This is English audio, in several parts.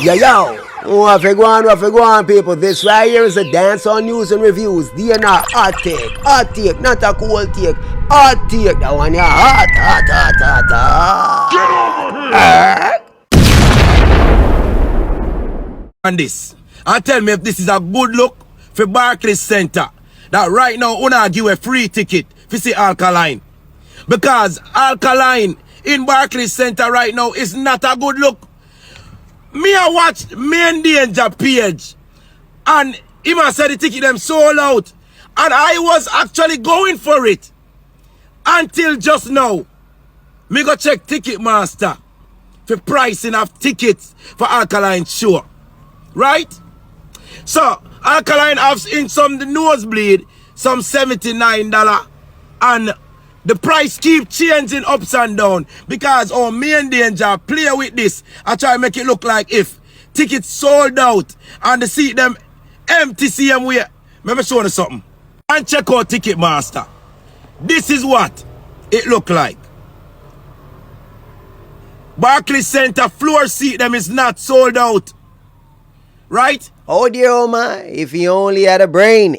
Yo, what you go on, people? This right here is a dancehall news and reviews. DNR hot take, not a cool take, hot take. That one, yeah, hot. And this, and tell me if this is a good look for Barclay Center. That right now, una give a free ticket for see Alkaline. Because Alkaline in Barclay Center right now is not a good look. Me I watch Main Danger page and him a said the ticket them sold out. And I was actually going for it. Until just now. Me go check Ticketmaster for pricing of tickets for Alkaline show. Right? So, Alkaline has in some the nosebleed, some $79. And the price keep changing ups and down because our Main Danger play with this. I try to make it look like if tickets sold out and the seat them empty same way. Let me show you something. And check out Ticketmaster. This is what it look like. Barclay Center floor seat them is not sold out. Right? Oh dear, oh my, if he only had a brain,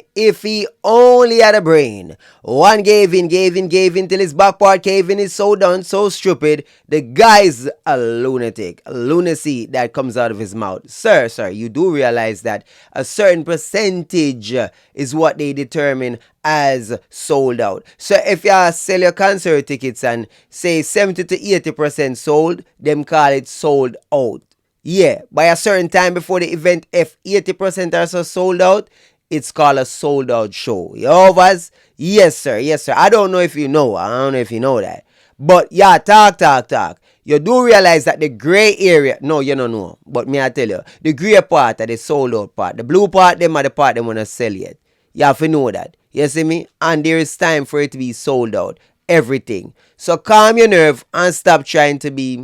One gave in till his back part cave in is so done, so stupid. The guy's a lunatic, a lunacy that comes out of his mouth. Sir, you do realize that a certain percentage is what they determine as sold out. So if you sell your concert tickets and say 70 to 80% sold, them call it sold out. Yeah, by a certain time before the event, if 80% are so sold out, it's called a sold out show. Yo, Vaz? Yes, sir. I don't know if you know that. But yeah, talk. You do realize that the gray area, no, you don't know. But me I tell you, the gray part are the sold out part. The blue part, them are the part they want to sell yet. You have to know that. You see me? And there is time for it to be sold out. Everything. So calm your nerve and stop trying to be,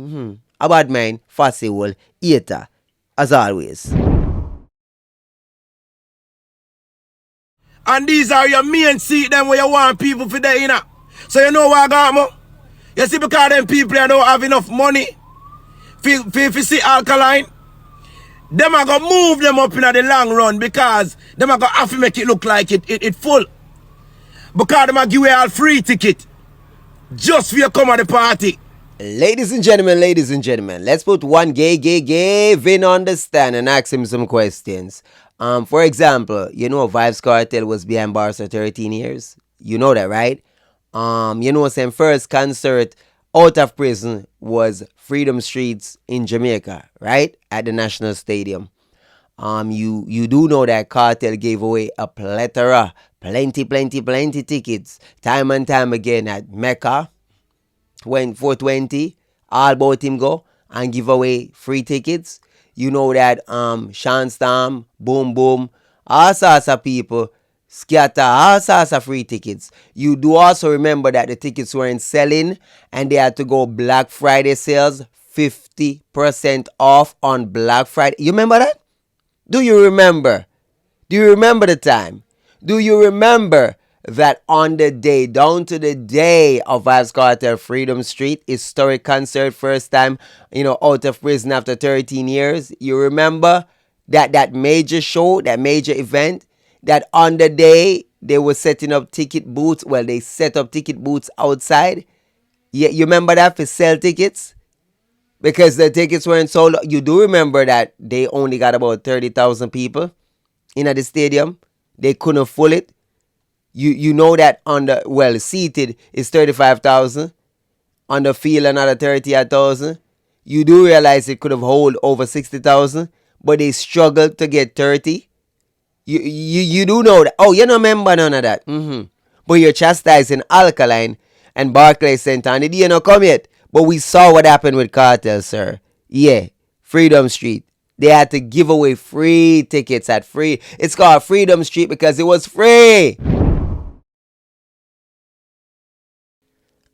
a bad mind, fossil, eater, as always. And these are your main seat them where you want people for there, you know. So you know what I got, mo? You see, because them people don't have enough money for see Alkaline, them are going to move them up in the long run because them are going to have to make it look like it full. Because them are give you all free ticket just for you come at the party. Ladies and gentlemen, let's put one Gavin on the stand and ask him some questions. For example, you know Vybz Kartel was behind bars for 13 years. You know that, right? You know his first concert out of prison was Freedom Streets in Jamaica, right? At the National Stadium. You do know that Kartel gave away a plethora, plenty tickets, time and time again at Mecca. 420, all about him go and give away free tickets. You know that Sean Storm, Boom Boom, all sorts of people scatter all sorts of free tickets. You do also remember that the tickets weren't selling and they had to go Black Friday sales, 50% off on Black Friday. You remember that? Do you remember? Do you remember the time? Do you remember that on the day, down to the day of Vybz Kartel Freedom Street, historic concert, first time, out of prison after 13 years. You remember that major show, that major event, that on the day they were setting up ticket booths. Well, they set up ticket booths outside. Yeah, you remember that for sell tickets? Because the tickets weren't sold. You do remember that they only got about 30,000 people in the stadium. They couldn't fill it. You know that seated is 35,000. On the field, another 30,000. You do realize it could have hold over 60,000, but they struggled to get 30. You do know that. Oh, you don't remember none of that. But you're chastising Alkaline and Barclay Center, and the day not come yet. But we saw what happened with Kartel, sir. Yeah, Freedom Street. They had to give away free tickets at free. It's called Freedom Street because it was free.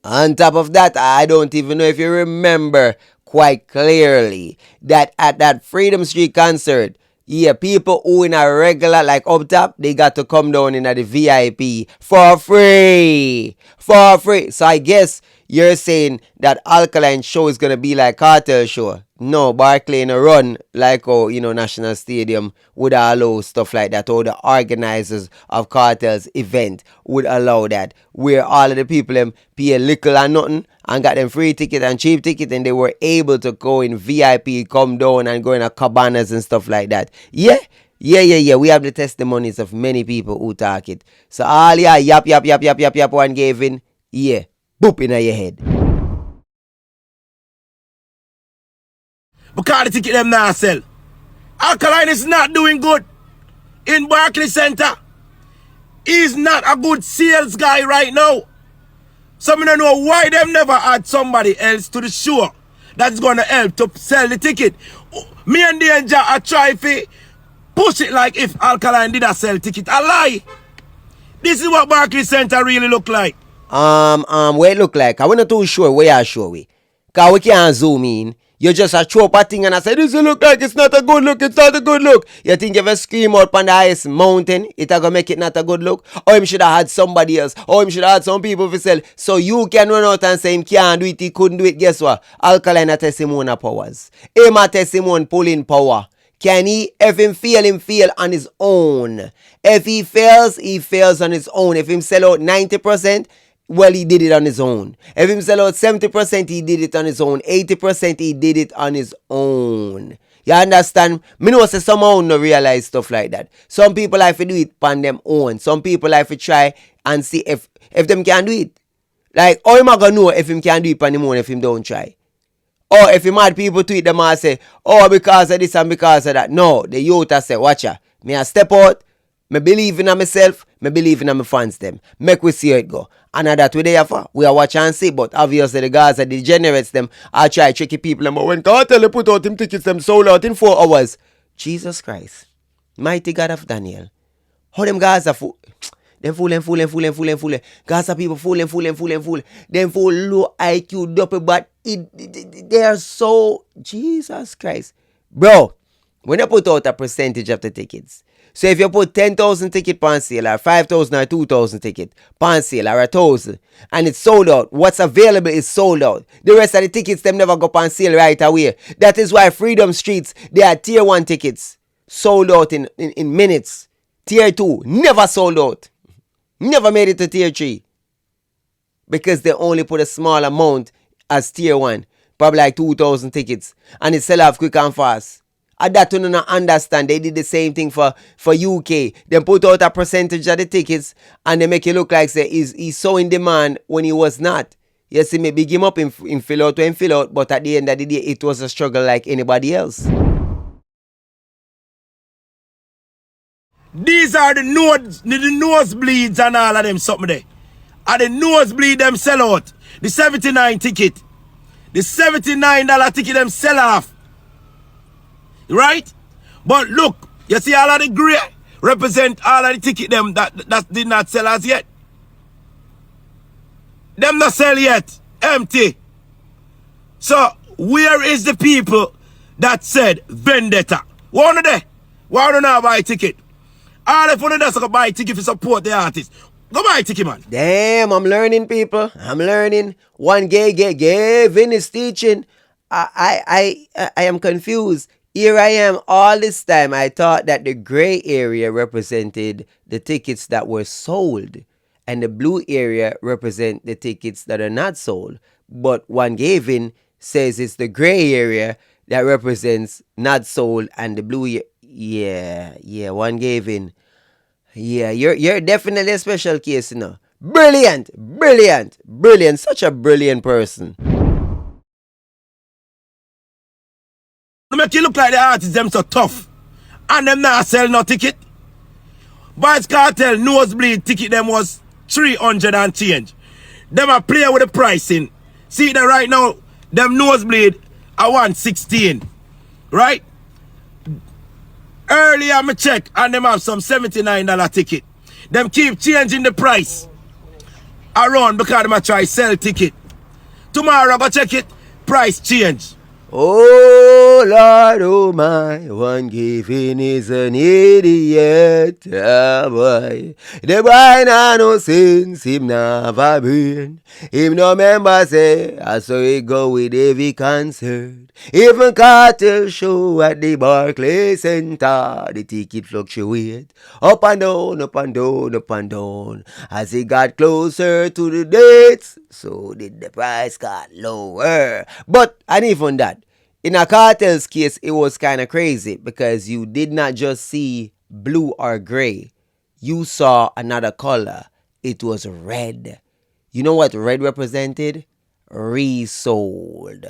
On top of that, I don't even know if you remember quite clearly that at that Freedom Street concert, Yeah, people who in a regular, like up top, they got to come down in the VIP for free. For free. So I guess you're saying that Alkaline show is going to be like Kartel show. No, Barclay in a run like National Stadium would allow stuff like that, or the organizers of Kartel's event would allow that, where all of the people them pay a little or nothing and got them free ticket and cheap ticket, and they were able to go in VIP, come down and go in a cabanas and stuff like that. Yeah. We have the testimonies of many people who talk it. So all yap one gave in, yeah, boop in your head. Because the ticket them now sell. Alkaline is not doing good in Barclay Center. He's not a good sales guy right now. So I don't know why them never add somebody else to the show that's gonna help to sell the ticket. Me and Danger are trying to push it like if Alkaline did a sell ticket. A lie. This is what Barclay Center really look like. What it look like? I'm not too sure where I show we. Cause we can't zoom in. You just a throw up a thing and I say, this look like it's not a good look, it's not a good look. You think if you scream out on the highest mountain, it's gonna make it not a good look? Or him should have had somebody else. Or him should have had some people to sell. So you can run out and say him can't do it, he couldn't do it. Guess what? Alkaline a testimony powers. Him a testimony pulling power. Can he? If him fail on his own. If he fails on his own. If him sell out 90%, well, he did it on his own. If him sell out 70%, he did it on his own. 80%, he did it on his own. You understand? Me know say somehow no realize stuff like that. Some people like to do it on them own. Some people like to try and see if them can do it. Like, how am I gonna know if him can do it on him own if him don't try? Or if him had people tweet them and say, oh, because of this and because of that. No, the youth say, watch ya. Me I step out. Me believe in myself, me believe in my fans them. Make we see how it go. And that we there for. We are watch and see, but obviously the guys that degenerates them are try tricky people. But when Kartel put out him tickets, them sold out in 4 hours. Jesus Christ. Mighty God of Daniel. How them guys are fool. Them fool. Guys are people fool. Them fool low IQ, double, but they are so Jesus Christ. Bro, when you put out a percentage of the tickets, so if you put 10,000 ticket on sale or 5,000 or 2,000 ticket on sale or 1,000 and it's sold out, what's available is sold out. The rest of the tickets them never go on sale right away. That is why Freedom Streets, they are tier 1 tickets sold out in minutes. Tier 2 never sold out. Never made it to tier 3. Because they only put a small amount as tier 1. Probably like 2,000 tickets. And it sell off quick and fast. And that you don't understand. They did the same thing for UK. They put out a percentage of the tickets and they make it look like say he's so in demand when he was not. You see me big him up in fill out, but at the end of the day it was a struggle like anybody else. These are the nosebleeds and all of them something there. And the nosebleed them sell out. The 79 ticket. The $79 ticket them sell off. Right? But look, you see all of the grey represent all of the ticket them that did not sell as yet. Them not sell yet. Empty. So, where is the people that said vendetta? One of them. Why don't I buy a ticket? All if one of them buy a ticket to support the artist. Go buy a ticket, man. Damn, I'm learning, people. I'm learning. One Gavin is teaching. I am confused. Here I am all this time. I thought that the gray area represented the tickets that were sold and the blue area represent the tickets that are not sold. But one Gavin says it's the gray area that represents not sold and the blue. Yeah, one Gavin. Yeah, you're definitely a special case, you know. Brilliant. Such a brilliant person. Make you look like the artists them so tough. And them not sell no ticket. Vybz Kartel nosebleed ticket them was 300 and change. Them a play with the pricing. See that right now, them nosebleed are 116. Right? Earlier I check and them have some $79 ticket. Them keep changing the price around because them a try sell ticket. Tomorrow I go check it, price change. Oh Lord, oh my, one giving is an idiot, boy. The boy nah no sense, him never brain. Him no member say, I saw it go with every concert. Even Cartel show at the Barclay Center, the ticket fluctuate up and down, up and down, up and down. As it got closer to the dates, so did the price got lower. But and even that, in a Cartel's case, it was kind of crazy because you did not just see blue or gray. You saw another color. It was red. You know what red represented? Resold.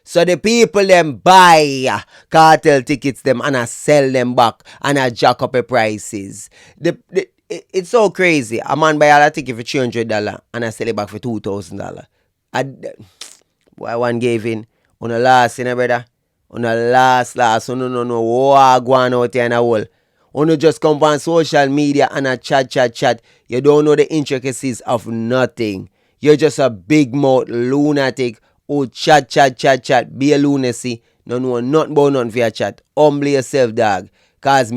So the people them buy Cartel tickets them and I sell them back and I jack up the prices. It's so crazy. A man buy a ticket for $300 and I sell it back for $2,000. Why one gave in? On the last, you know, brother? On the last, no, war going out here in the world. You just come on social media and a chat. You don't know the intricacies of nothing. You're just a big mouth lunatic who chat, be a lunacy. No know nothing about nothing for your chat. Humble yourself, dog. Cause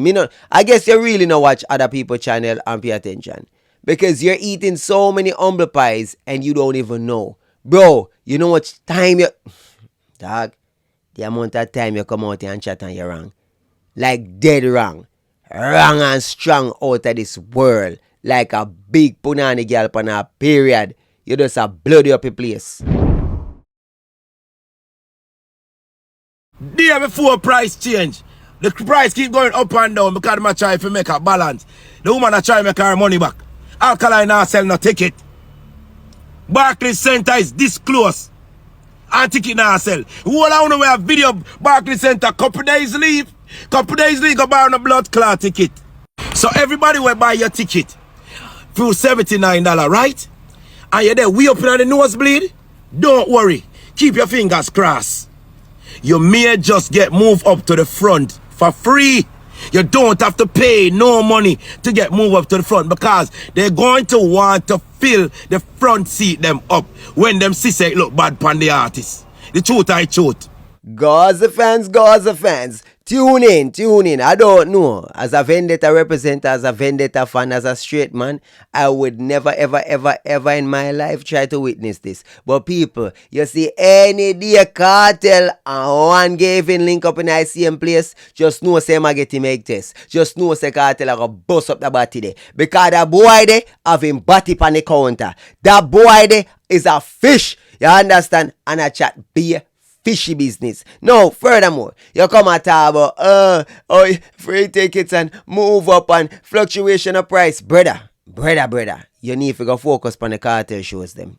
I guess you really know watch other people's channel and pay attention. Because you're eating so many humble pies and you don't even know. Bro, you know what time you... Dog, the amount of time you come out here and chat and you're wrong. Like dead wrong. Wrong and strong out of this world. Like a big punani girl on a period. You just a bloody up a place. Day before price change, the price keep going up and down because I'm trying to make a balance. The woman are trying to make her money back. Alkaline now sell no ticket. Barclay Center is this close. And ticket now sell. Who allow we have video Barclay Center couple days leave. Couple days leave go buy a blood clot ticket. So everybody will buy your ticket for $79, right? And you're there way up in the nosebleed. Don't worry. Keep your fingers crossed. You may just get moved up to the front for free. You don't have to pay no money to get moved up to the front because they're going to want to fill the front seat them up when them see say look bad pan the artist. The truth I truth. Gaza fans. Tune in. I don't know. As a Vendetta representative, as a Vendetta fan, as a straight man, I would never, ever in my life try to witness this. But people, you see any day Cartel and one giving link up in the same place, just know say I get to make test. Just know say Cartel I go bust up the body there. Because that boy there have him body on the counter. That boy there is a fish. You understand? And I chat beer. Fishy business. No, furthermore, you come at about free tickets and move up and fluctuation of price. Brother, you need to go focus on the Cartel shows them.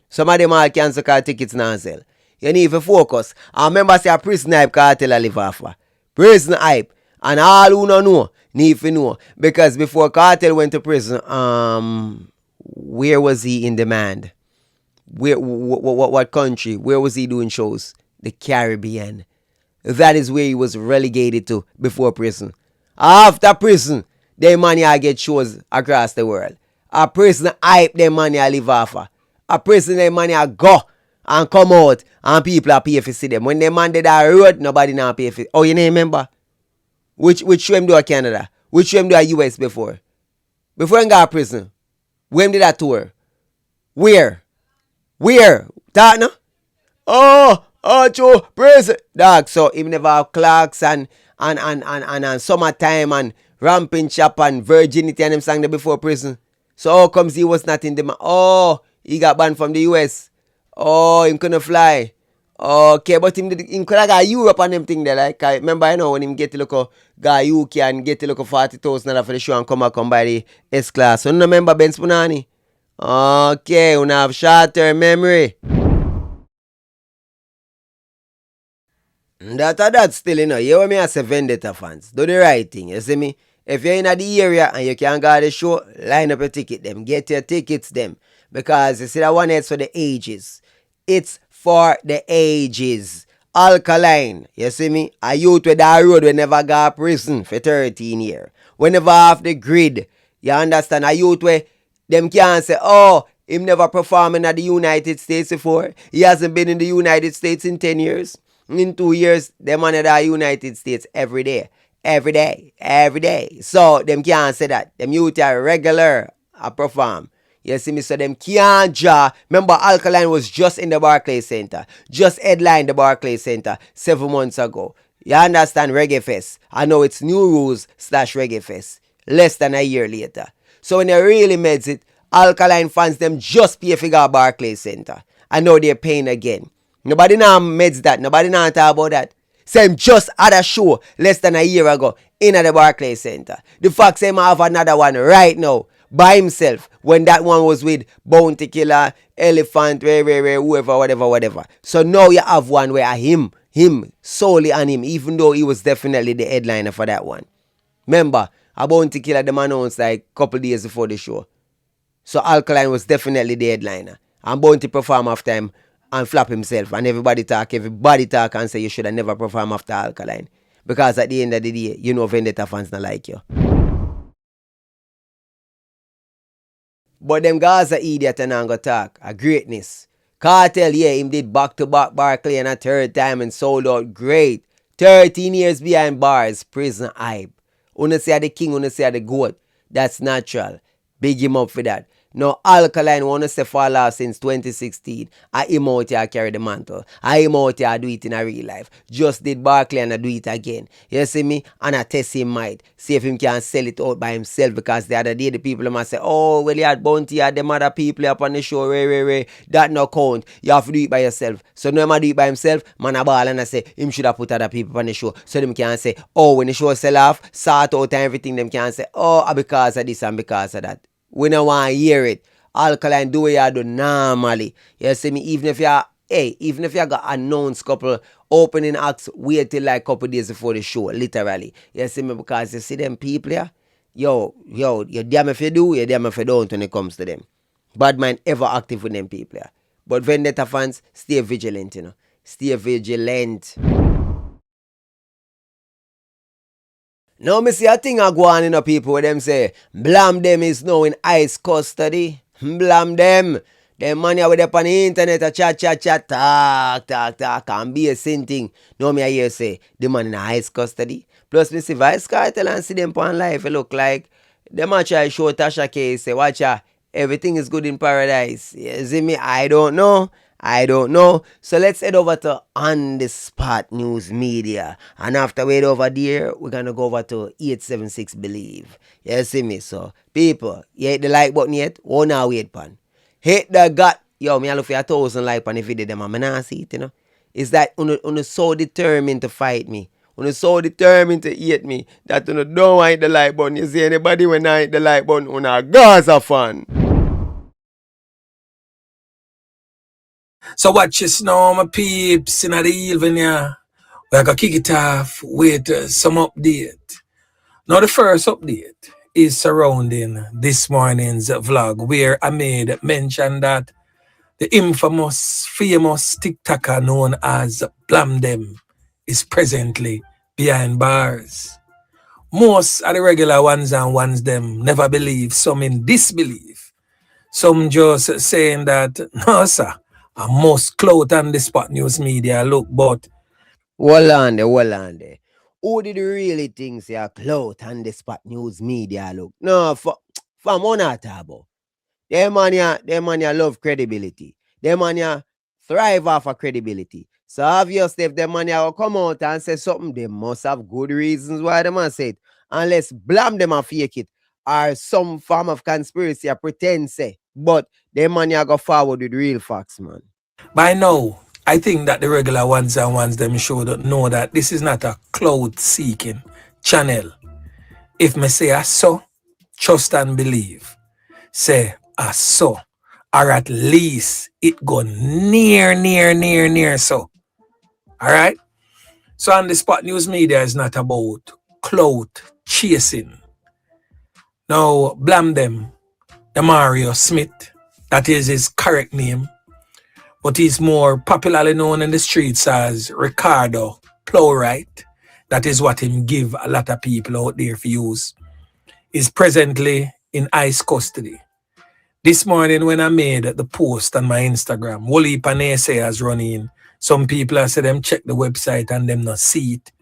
Some of them all cancel car tickets now sell. You need to focus. I remember say a prison hype Cartel I live off. Prison hype. And all who don't know, need to know. Because before Cartel went to prison, where was he in demand? What country? Where was he doing shows? The Caribbean. That is where he was relegated to before prison. After prison, their money I get shows across the world. A prison hype their money I live off. A prison their money I go and come out and people are pay for see them. When they man did that road, nobody now pay for. Oh, you know remember? Which show him do a Canada? Which show him do a US before? Before he got prison. When did that tour? Where? That no? Joe, prison. Dog, so he never have clocks and summertime and ramping shop and virginity and them sang there before prison. So how comes he was not in the he got banned from the US. He couldn't fly. Okay, but him could have got Europe and them thing there. Like I remember, when him get to look guy UK and get to look $40,000 for the show and come by the S class. So you remember Ben Spunani? Okay, you have short-term memory. That's still, you hear me as a Vendetta fans. Do the right thing, you see me? If you're in the area and you can't go to the show, line up your ticket them. Get your tickets them. Because you see that one is for the ages. It's for the ages. Alkaline, you see me? A youth with that road we never got prison for 13 years. We never have the grid. You understand? A youth where them can't say, him never performed in the United States before. He hasn't been in the United States in 10 years. In 2 years, them man in the United States every day. Every day. Every day. So them can't say that. Them youth are regular I perform. You see me, so them can't draw. Remember, Alkaline was just in the Barclay Center. Just headlined the Barclay Center 7 months ago. You understand Reggae Fest? I know it's New Rules / Reggae Fest. Less than a year later. So when they really meds it, Alkaline fans them just pay for go Barclay Center. I know they're paying again. Nobody now meds that. Nobody now talk about that. Same just had a show less than a year ago in the Barclay Center. The fact same have another one right now by himself when that one was with Bounty Killer, Elephant, whoever, whatever. So now you have one where him, solely on him, even though he was definitely the headliner for that one. Remember, a Bounty Killer them announced like a couple days before the show. So Alkaline was definitely the headliner. And Bounty perform after him and flap himself. And everybody talk and say you should have never performed after Alkaline. Because at the end of the day, you know Vendetta fans not like you. But them guys are idiot and not gonna talk. A greatness. Kartel, yeah, him did back-to-back Barclay and a third time and sold out great. 13 years behind bars, prison hype. Una say the king, una say the goat. That's natural. Big him up for that. Now, Alkaline wanna say fall off since 2016. I him out here carry the mantle. I him out here do it in a real life. Just did Barclay and I do it again. You see me? And I test him might. See if him can sell it out by himself. Because the other day the people must say, oh, well, you had Bounty, you had them other people up on the show. That no count. You have to do it by yourself. So no man do it by himself. Man a ball and I say, him should have put other people on the show. So them can say, oh, when the show sell off, sort out and everything, them can say, oh, because of this and because of that. We don't want to hear it. Alkaline do what you do normally. You see me? Even if you got announced couple opening acts, wait till like couple days before the show, literally. You see me? Because you see them people here, you're damn if you do, you're damn if you don't when it comes to them. Bad mind ever active with them people here. But Vendetta fans, stay vigilant, you know. Stay vigilant. Now, me see a thing a go on in the people where them say, Blamm them is now in ICE custody. Blamm them. Them money with up on the internet a chat, talk, and be a sin thing. Now me I hear say, the man in ICE custody. Plus me see Vybz Kartel and see them on live, it look like. Them a try show Tasha case, say, watch ya, everything is good in paradise. You see me? I don't know. So let's head over to On The Spot News Media. And after we head over there, we're going to go over to 876 Believe. You see me? So, people, you hit the like button yet? Oh, now wait, pan. Hit the gut. Yo, me I look for 1,000 like pan if you did them. I'm not see it, you know. It's that you're so determined to fight me. You're so determined to hate me that you don't want to hit the like button. You see anybody when I hit the like button, you're Gaza fan. So watch this now, my peeps, in the evening, yeah. We're going to kick it off with some update. Now, the first update is surrounding this morning's vlog, where I made mention that the infamous, famous TikToker known as Blamm is presently behind bars. Most of the regular ones them never believe, some in disbelief. Some just saying that, no, sir. A most clout on the spot news media look, but Hold on there. Who did you really think say a clout on the spot news media look? No, from one about. Them man ya love credibility. Them man ya thrive off of credibility. So obviously if them man ya will come out and say something, they must have good reasons why them man say it. Unless Blamm them and fake it or some form of conspiracy or pretend say. But them man ya go forward with real facts, man. by now, I think that the regular ones them should know that this is not a cloud seeking channel. If me say I saw, trust and believe. Say I saw, or at least it go near so. Alright? So on the spot news media is not about cloud chasing. Now, Blamm Mario Smith, that is his correct name, but he's more popularly known in the streets as Ricardo Plowright. That is what him give a lot of people out there for use. Is presently in ICE custody. This morning when I made the post on my Instagram, whole heap of naysayers running Some people are say them check the website and them not see it.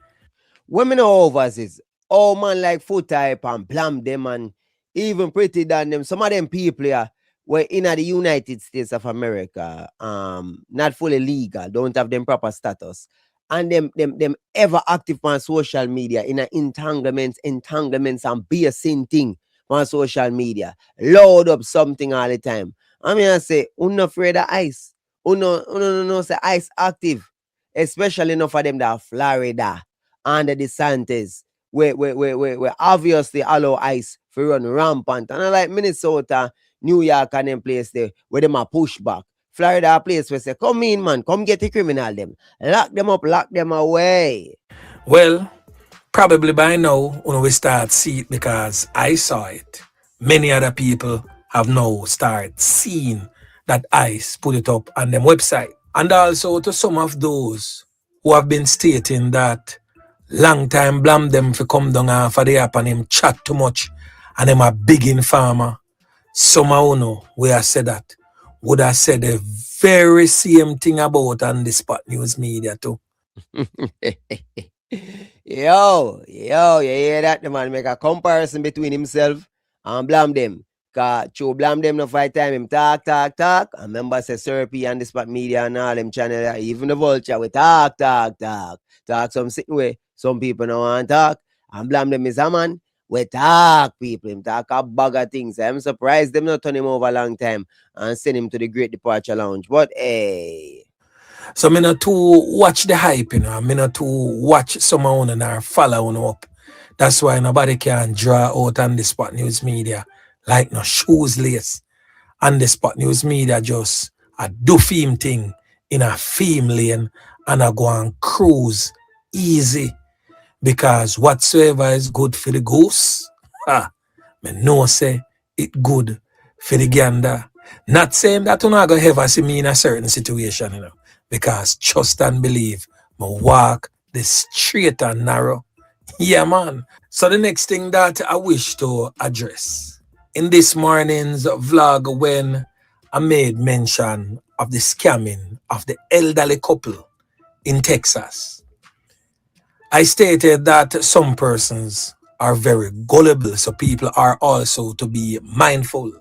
Women know overseas. Oh man like foot type and Blamm them and even pretty than them. Some of them people here were in the United States of America, not fully legal, don't have them proper status. And them ever active on social media in a entanglements and be a sin thing on social media. Load up something all the time. I mean I say, uno afraid of ice. Uno no say ice active. Especially enough for them that Florida and the DeSantis, where obviously allow ice for run rampant. And I like Minnesota, New York, and them place there where them a push back. Florida a place where say, come in, man, come get the criminal them. Lock them up, lock them away. Well, probably by now, when we start see it because I saw it. Many other people have now started seeing that ICE put it up on them website. And also to some of those who have been stating that long time Blamm them for come down and for the app and him chat too much and him a big informer. Some of you we have said that would have said the very same thing about on the spot news media too. Yo, you hear that? The man make a comparison between himself and Blamm them. Cause Joe Blamm them no fight time him talk. I remember say Serpy and the spot media and all them channel, even the vulture we talk. Talk some sitting way. Some people no want talk. And Blamm them is a man. We talk people. Him talk a bag of things. I'm surprised them not turn him over a long time and send him to the Great Departure Lounge. But hey. So me not to watch the hype, you know. Me not to watch someone and follow on up. That's why nobody can draw out on the spot news media like no shoes lace. And the spot news media just a do theme thing in a theme lane and I go and cruise easy. Because whatsoever is good for the goose, me know say it good for the gander. Not saying that you're not going to ever see me in a certain situation, you know. Because trust and believe, me walk the straight and narrow. Yeah, man. So the next thing that I wish to address in this morning's vlog when I made mention of the scamming of the elderly couple in Texas. I stated that some persons are very gullible, so people are also to be mindful.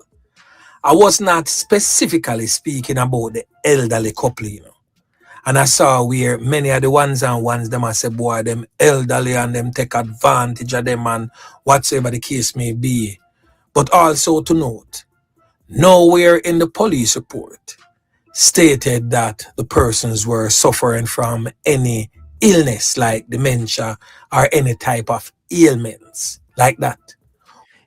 I was not specifically speaking about the elderly couple, you know. And I saw where many of the ones them I say, boy, them elderly and them take advantage of them and whatsoever the case may be. But also to note, nowhere in the police report stated that the persons were suffering from any illness like dementia or any type of ailments like that.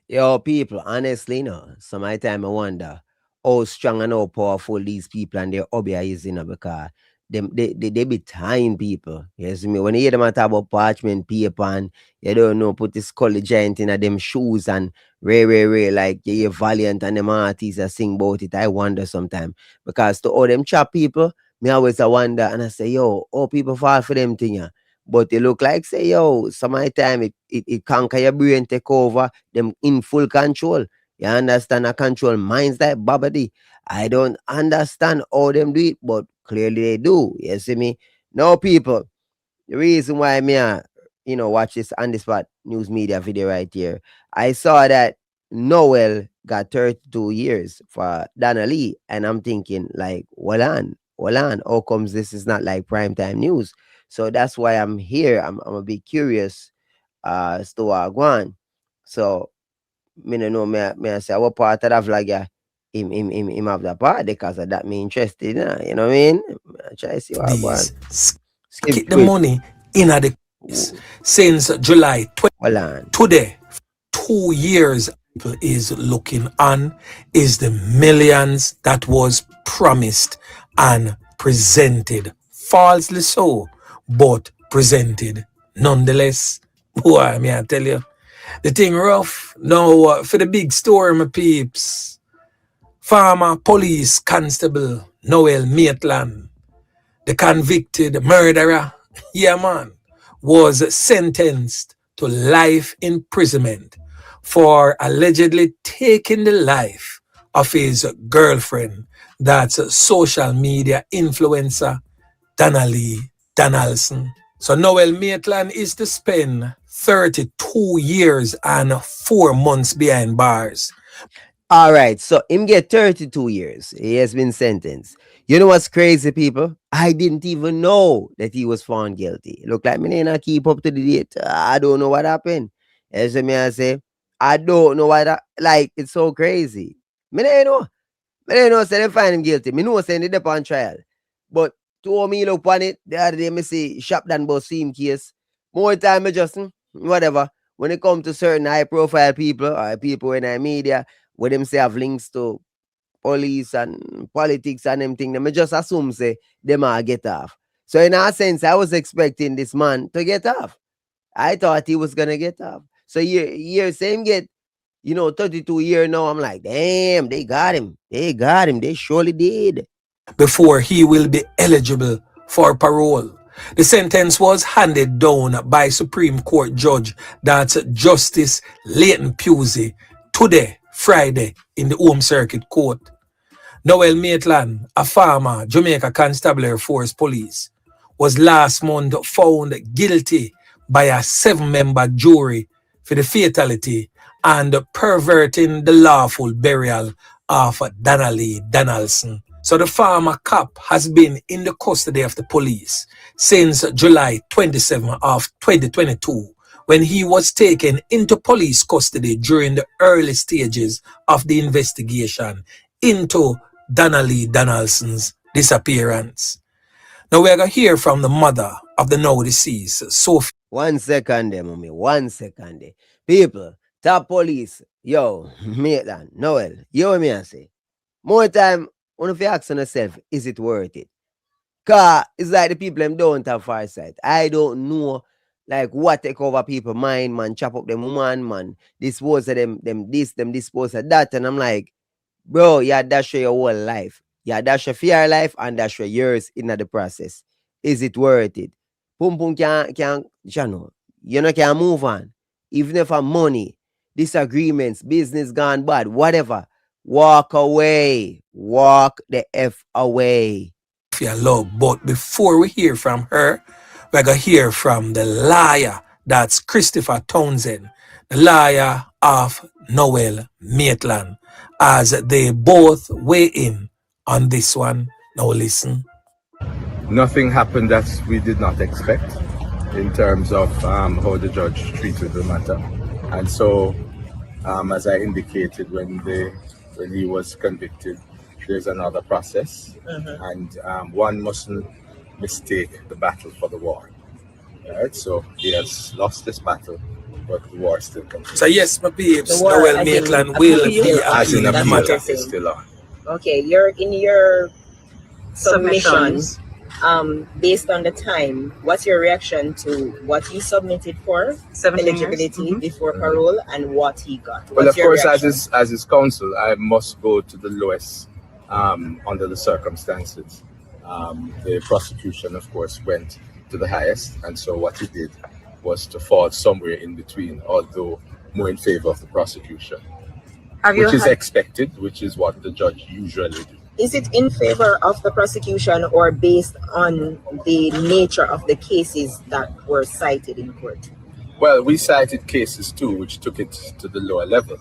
Yo, people, honestly, no. Some of the time I wonder how strong and how powerful these people and their hobby is, you know, because they be tying people. You see me? When you hear them talk about parchment paper and you don't know, put this color giant in them shoes and ray, like you hear Valiant and them artists that sing about it, I wonder sometimes. Because to all them chap people, me always I wonder and I say, yo, all people fall for them thing. Yeah. But they look like say, yo, some of the time it conquer your brain, take over, them in full control. You understand? I control minds like Babadi. I don't understand how them do it, but clearly they do. You see me? No, people. The reason why me, watch this on the spot news media video right here. I saw that Noel got 32 years for Donna Lee, and I'm thinking like, well on, how comes this is not like primetime news? So that's why I'm here. I'm a bit curious as to what go on. So me no know me I say what part of the vlog yeah, him have the part because of that me interested, you know what I mean? I try to see what I want. Keep the money in the since July 20. Well on. Today, 2 years is looking on is the millions that was promised and presented. Falsely so, but presented nonetheless. Boy, may I tell you, the thing rough. Now, for the big story, my peeps, former police constable Noel Maitland, the convicted murderer, yeah man, was sentenced to life imprisonment for allegedly taking the life of his girlfriend, that's a social media influencer Donnelly Donaldson. So Noel Maitland is to spend 32 years and 4 months behind bars. All right, so him get 32 years. He has been sentenced. You know what's crazy, people? I didn't even know that he was found guilty. Look like me not keep up to the date. I don't know what happened. As me I say, I don't know like it's so crazy. Me don't know. Me don't know say they find him guilty. Me know say they up on trial. But to me look on it, the other day me see shop done about same case. More time me just whatever. When it comes to certain high profile people or people in the media, where them say have links to police and politics and them thing, them I just assume say them are get off. So in a sense, I was expecting this man to get off. I thought he was gonna get off. So year same get, 32 year now. I'm like, damn, they got him. They got him. They surely did. Before he will be eligible for parole. The sentence was handed down by Supreme Court Judge, that's Justice Leighton Pusey, today, Friday, in the Home Circuit Court. Noel Maitland, a former Jamaica Constabulary Force Police, was last month found guilty by a 7-member jury for the fatality and perverting the lawful burial of Donnelly Donaldson. So the former cop has been in the custody of the police since July 27 of 2022, when he was taken into police custody during the early stages of the investigation into Donnelly Donaldson's disappearance. Now we're going to hear from the mother of the now deceased, Sophie. 1 second there, mommy. 1 second there. People, top police. Yo, Maitland, Noel, you hear me I say. More time, one of you ask yourself, is it worth it? Cause it's like the people them don't have foresight. I don't know like what take over people mind, man, chop up them woman, man, dispose of them this, them dispose of that. And I'm like, bro, yeah, dash your whole life. Yeah, dash your fear life and dash your years in the process. Is it worth it? Pum pum can you know can move on. Even if for money, disagreements, business gone bad, whatever. Walk away. Walk the F away. Love. But before we hear from her, we're going to hear from the lawyer, that's Christopher Townsend, the lawyer of Noel Maitland, as they both weigh in on this one. Now listen. Nothing happened that we did not expect in terms of how the judge treated the matter. And so, as I indicated when he was convicted, there's another process, and one mustn't mistake the battle for the war. Right? So he has lost this battle, but the war still continues. So yes, my babes, Noel Maitland will be as in appealing the matter. is still on. Okay, you're in your submissions. Based on the time, what's your reaction to what he submitted for 17 eligibility years? before parole and what he got? Well, What's of course, reaction? as his counsel, I must go to the lowest under the circumstances. The prosecution, of course, went to the highest, and so what he did was to fall somewhere in between, although more in favor of the prosecution, which is expected, which is what the judge usually do. Is it in favor of the prosecution or based on the nature of the cases that were cited in court? Well, we cited cases too, which took it to the lower level,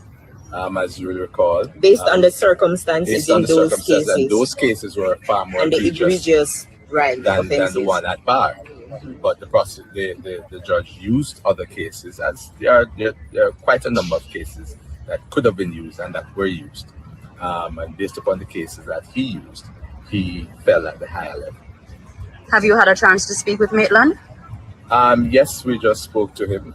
as you will recall. Based on the circumstances in those cases. And those cases were far more and the egregious right than the one at bar. But the judge used other cases, as there are quite a number of cases that could have been used and that were used. And based upon the cases that he used, he fell at the higher level. Have you had a chance to speak with Maitland? Yes, we just spoke to him.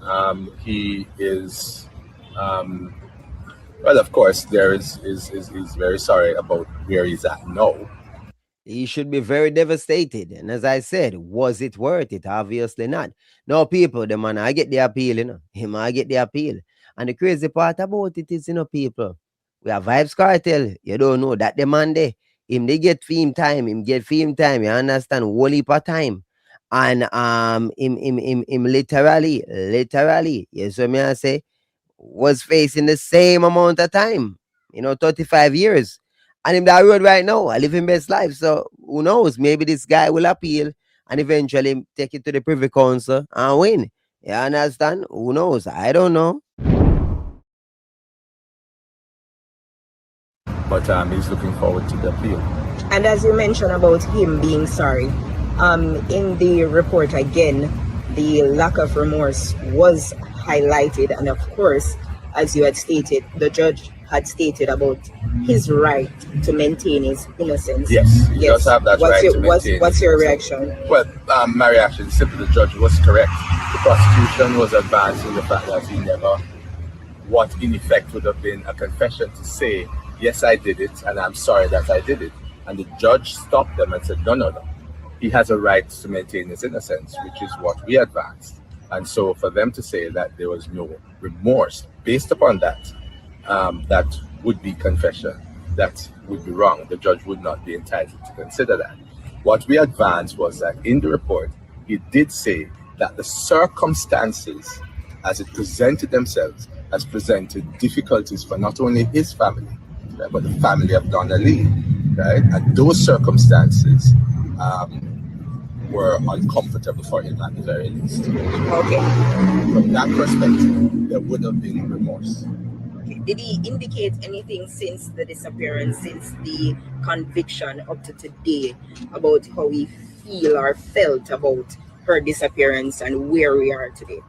He is, well, of course, he's very sorry about where he's at now. He should be very devastated. And as I said, was it worth it? Obviously not. No, people, the man, I get the appeal, Him, I get the appeal. And the crazy part about it is, people, we have Vybz Kartel. You don't know that the man there. Him they get fame time. You understand? Whole heap of time. And him literally, yes, what me I say, was facing the same amount of time. 35 years. And him that road right now, I live his best life. So who knows? Maybe this guy will appeal and eventually take it to the Privy Council and win. You understand? Who knows? I don't know. But he's looking forward to the appeal. And as you mentioned about him being sorry, in the report again, the lack of remorse was highlighted, and of course, as you had stated, the judge had stated about his right to maintain his innocence. Yes, he does have that right to maintain. What's your reaction? Well, my reaction is simply the judge was correct. The prosecution was advancing the fact that he never, what in effect would have been a confession to say, yes, I did it, and I'm sorry that I did it. And the judge stopped them and said, no. He has a right to maintain his innocence, which is what we advanced. And so for them to say that there was no remorse based upon that, that would be confession. That would be wrong. The judge would not be entitled to consider that. What we advanced was that in the report, he did say that the circumstances as it presented themselves has presented difficulties for not only his family, right, but the family of Donna Lee, right? And those circumstances were uncomfortable for him at the very least. Okay. From that perspective, there would have been remorse. Okay. Did he indicate anything since the disappearance, since the conviction up to today, about how he feel or felt about her disappearance and where we are today?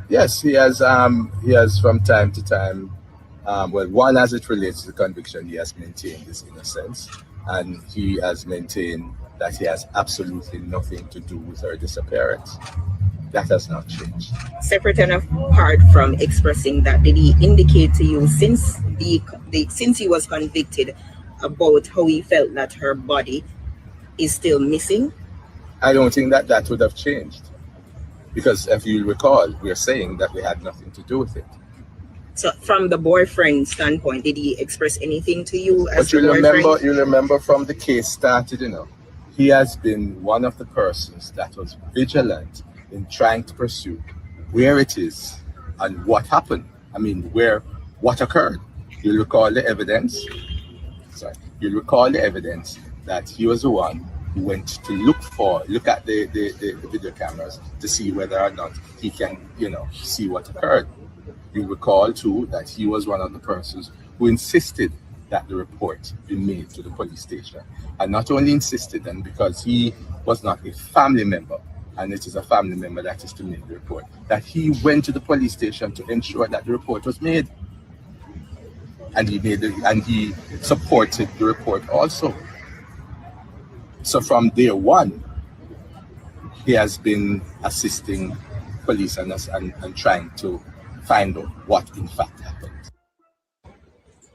Yes, he has from time to time, well, one, as it relates to the conviction, he has maintained his innocence, and he has maintained that he has absolutely nothing to do with her disappearance. That has not changed. Separate and apart from expressing that, did he indicate to you since since he was convicted about how he felt that her body is still missing? I don't think that would have changed, because if you recall, we're saying that we had nothing to do with it. So from the boyfriend standpoint, did he express anything to you as But your boyfriend? you remember from the case started, he has been one of the persons that was vigilant in trying to pursue where it is and what happened. I mean, what occurred. You'll recall the evidence. You'll recall the evidence that he was the one who went to look at the video cameras to see whether or not he can, see what occurred. You recall too that he was one of the persons who insisted that the report be made to the police station. And not only insisted, and because he was not a family member, and it is a family member that is to make the report, that he went to the police station to ensure that the report was made. And he supported the report also. So from day one, he has been assisting police and trying to find out what in fact happened.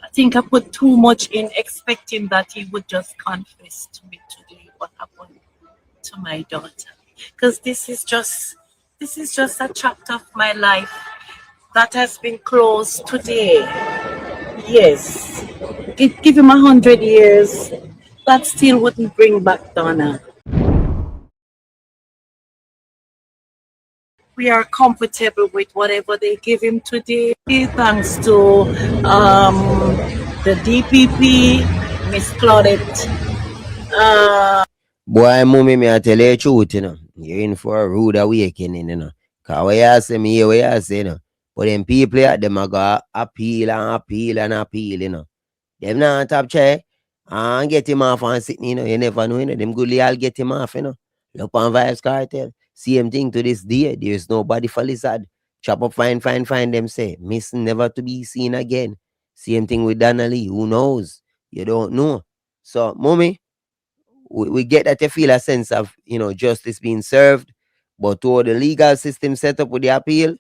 I think I put too much in expecting that he would just confess to me today what happened to my daughter. Because this is just a chapter of my life that has been closed today. Yes. Give him 100 years. That still wouldn't bring back Donna. We are comfortable with whatever they give him today. Thanks to the DPP, Miss Claudette. Boy, mommy, me I tell you the truth, You're in for a rude awakening, Cause what you say, me hear what you say, But them people at them are go appeal and appeal and appeal, Them not top chair and get him off and sitting, You never know, Them goodly all get him off, Look on Vybz Kartel. Same thing to this day. There's nobody for lizard. Chop up, find, them say. Missing, never to be seen again. Same thing with Donna Lee. Who knows? You don't know. So, mommy, we get that you feel a sense of, justice being served. But to the legal system set up with the appeal,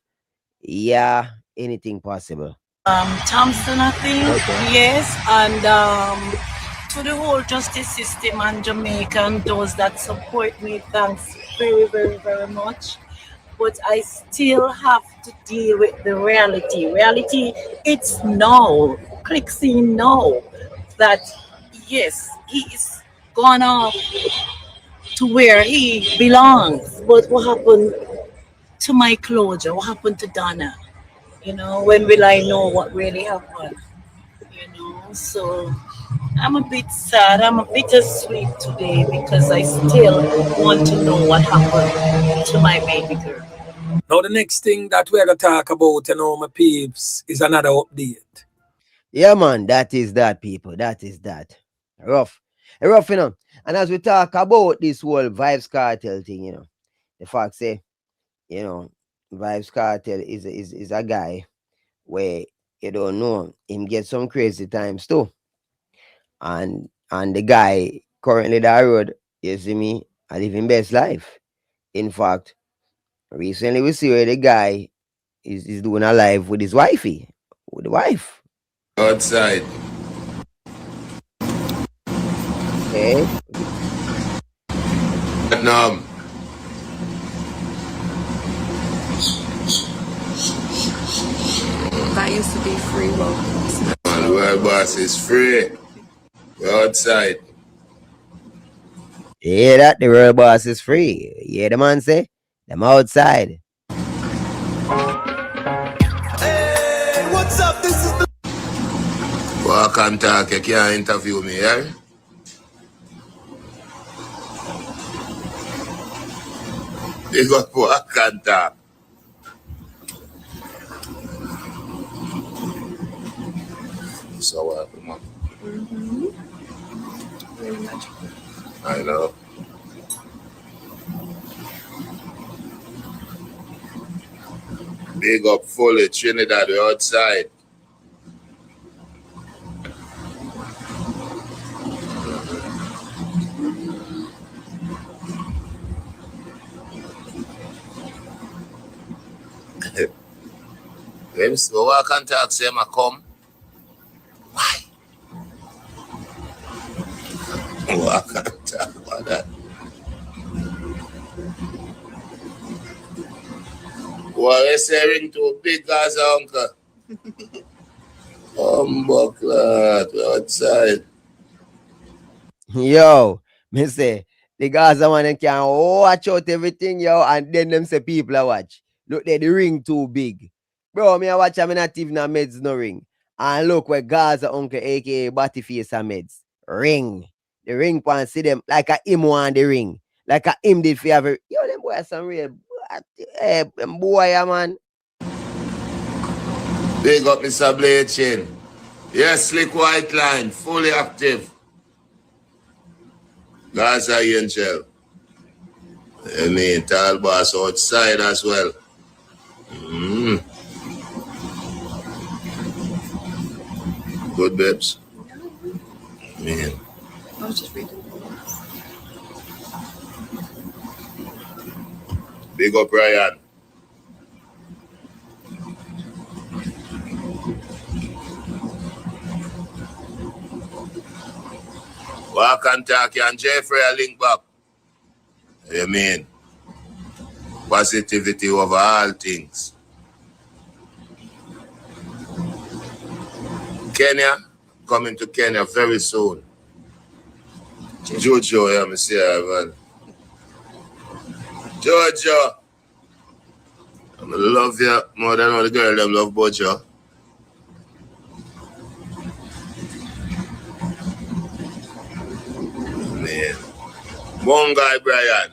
yeah, anything possible. Thompson, I think. Okay. Yes. And to the whole justice system and Jamaica and those that support me, thanks very, very, very much. But I still have to deal with the reality. Reality, it's now. Click see now that, yes, he is gone off to where he belongs. But what happened to my closure? What happened to Donna? When will I know what really happened? So I'm a bit sad. I'm a bittersweet today because I still want to know what happened to my baby girl. Now the next thing that we're gonna talk about, my peeps, is another update. Yeah, man, that is that, people. That is that. Rough. Rough, And as we talk about this whole Vybz Kartel thing, the fact say, Vybz Kartel is a guy where you don't know him get some crazy times too. And the guy currently that road, you see me, I live in best life. In fact, recently we see where the guy is doing a live with his wifey, with the wife. Outside. Okay. Vietnam. That used to be free welcomes. The world boss is free. We're outside. Yeah, that the real boss is free. Yeah, the man say, them outside. Hey, what's up? This is the Walk and talk, you can't interview me, yeah? You got walk and talk. So what, man? Really magical. I know. Big up fully Trinidad, we're outside. James, go walk and talk, say I come. Why? Walk and talk about that. What you say ring too big as uncle? Buckler, we're outside. Yo, me say, the Gaza man them can watch out everything, yo, and then them say people are watch. Look there, the ring too big. Bro, me I watch, I'm not even a meds no ring. And look where Gaza uncle, aka Battyface a meds. Ring. The ring pan see them like a him want the ring. Like a him did for every. Yo, them boy are some real. Them boy, yeah, man. Big up Mr. Blechin. Yes, slick white line, fully active. Gaza Angel. I mean, tall boss outside as well. Good babes. Man. I was just reading. Big up Ryan. Walk and talk and Jeffrey a link back. You mean? Positivity over all things. Kenya, coming to Kenya very soon. Jojo, yeah, me see her, man. Jojo. I love you more than all the girl them love Bojo. Man. One guy, Brian,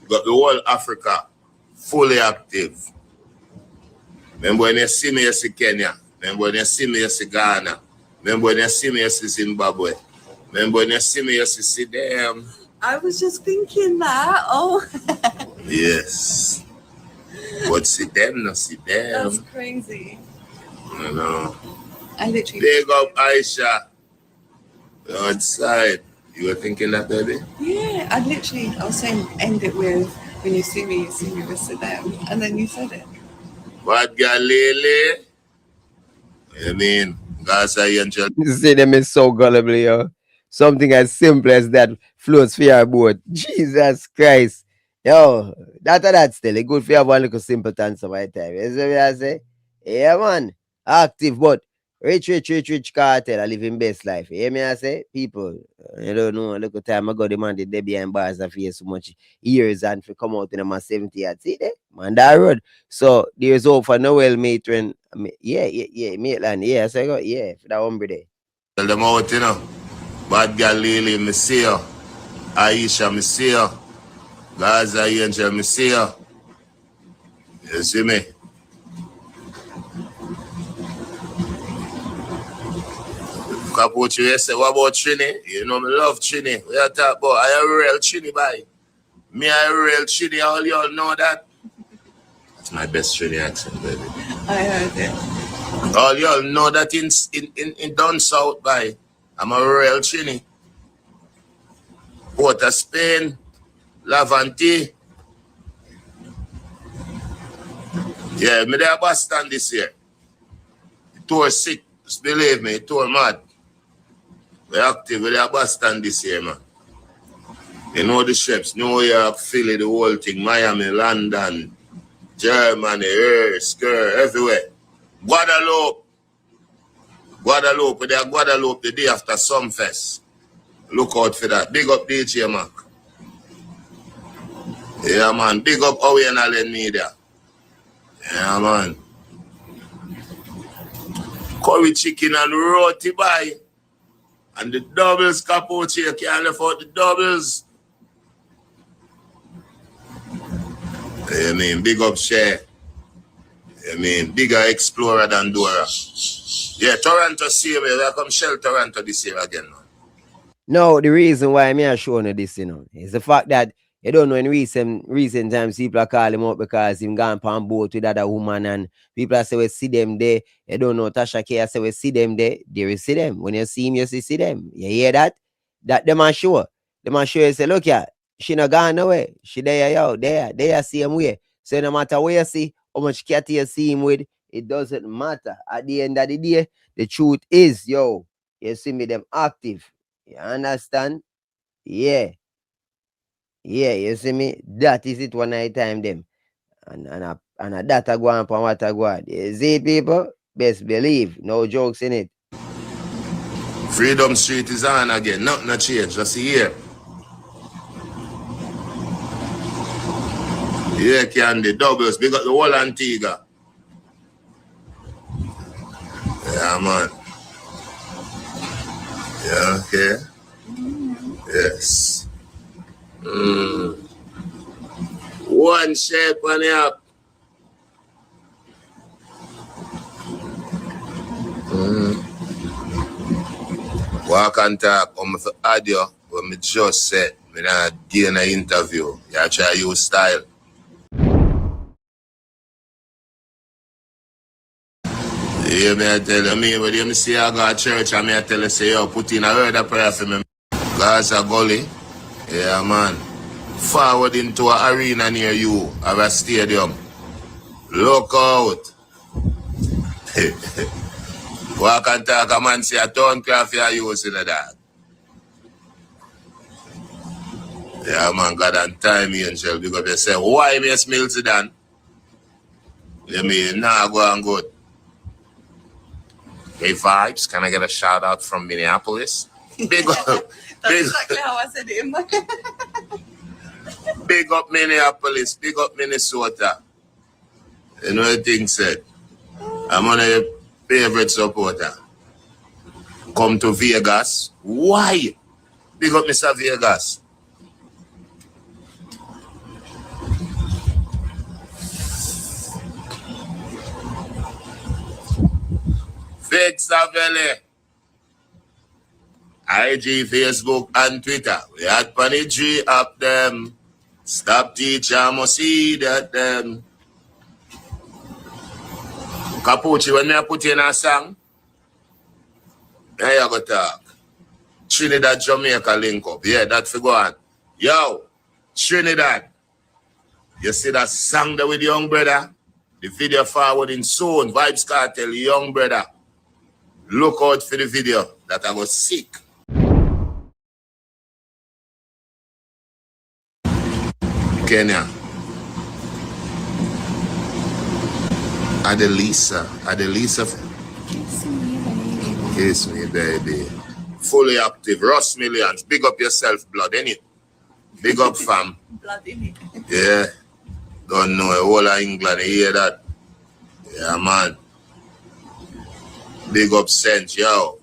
got the whole Africa fully active. Remember when you see me, you see Kenya. Remember when you see me, you see Ghana. Remember when you see me, you see Zimbabwe. Remember when you see me, you see Sidem. I was just thinking that. Oh. Yes. But Sidem, not Sidem. That's crazy. I know. I literally. Big up Aisha. Outside. You were thinking that, baby? Yeah, I was saying, end it with, when you see me with Sidem. And then you said it. Bad girl, Lily. I mean, Gaza Angel. See them is so gullible, yo. Something as simple as that floats for your boat. Jesus Christ. Yo, that's still a good for you have one little simpleton some my time. You see what I say? Yeah, man. Active, but rich cartel. I live in best life. You hear me? I say, people, you don't know. Look at time ago, the man did they behind bars and for so much years and for come out in my 70 years. See there? Man, that road. So there's hope for Noel Maitland. Yeah, Maitland. Yeah, so I go, yeah, for that hombre there. Tell them out, you know. Bad Girl Lily, me see you. Aisha, me see you. Gaza Angel, me see you. You see me? Capucci, you say, what about Trini? You know me love Trini. We are talking about, I am a real Trini boy. Me I a real Trini, all y'all know that. That's my best Trini accent, baby. I heard it. All y'all know that in down south by. I'm a real Trini. Port of Spain, Lavante. Yeah, me there Boston this year. It tour sick, just believe me, it tour mad. We're active with the Boston this year, man. You know the ships, New York, Philly, the whole thing, Miami, London, Germany, Skirt, everywhere. Guadeloupe, they are Guadeloupe the day after Sumfest. Look out for that. Big up DJ Mac. Yeah, man. Big up Owen and Allen Media. Yeah, man. Curry chicken and roti boy. And the doubles, Capucci, you can't afford the doubles. I mean, big up Share. I mean, bigger explorer than Dora. Yeah, Toronto see me. Welcome Shell Toronto this year again, man. No, the reason why me are showing you this, is the fact that you don't know in recent times people are calling him up because him gone on boat with other woman and people are say we see them there. You don't know Tasha K say we see them there. There is see them. When you see him, you see them. You hear that? That them are sure. Them are sure you say, look yeah, she not gone nowhere. She there, yo, there see him way. So no matter where you see, how much cat you see him with, it doesn't matter. At the end of the day, the truth is, yo, you see me them active. You understand? Yeah. Yeah, you see me? That is it one night time them. And a data go on for what I go on. You see it, people? Best believe. No jokes in it. Freedom Street is on again. Nothing no change. Just here. Yeah, Candy. Doubles. Big up the whole Antigua. Yeah, man. Yeah, okay. Yes. One shape on the up. Walk and talk on my audio when me just said me not do an interview. You try use style. Yeah, me I tell you, me when you see I go to church and me I tell you say yo put in a word of prayer for me. Gaza Gully. Yeah, man. Forward into an arena near you, of a stadium. Look out. Walk and talk, a man say a Turnecraft you using that. Yeah, man, God and time, Angel, because they say, why me smell Sidem? You mean, nah, go and good. Hey, Vybz, can I get a shout out from Minneapolis? Big up. That's exactly how I said it. Big up Minneapolis, big up Minnesota. You know the thing said. I'm one of your favorite supporter. Come to Vegas. Why? Big up Mr. Vegas. Vybz Valley. IG, Facebook, and Twitter. We had Panitry up them. Stop teacher, must see that them. Capucci, when I put in a song, there you go talk. Trinidad, Jamaica link up. Yeah, that figure on. Yo, Trinidad. You see that song there with the young brother? The video forwarding soon. Vybz Kartel, young brother. Look out for the video that I was sick. Kenya. Adelisa. Kiss me, baby. Fully active. Ross Millions. Big up yourself, blood, innit? Big up, fam. Blood, innit? Yeah. Don't know. Whole of England, you hear that? Yeah, man. Big up, Sense, yo.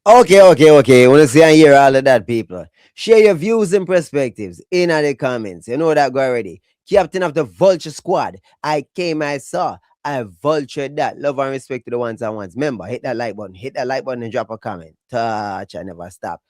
Okay. Wanna see and hear all of that, people. Share your views and perspectives in the comments. You know that go already. Captain of the Vulture Squad. I came, I saw. I vultured that. Love and respect to the ones and ones. Remember, hit that like button. Hit that like button and drop a comment. Touch, I never stop.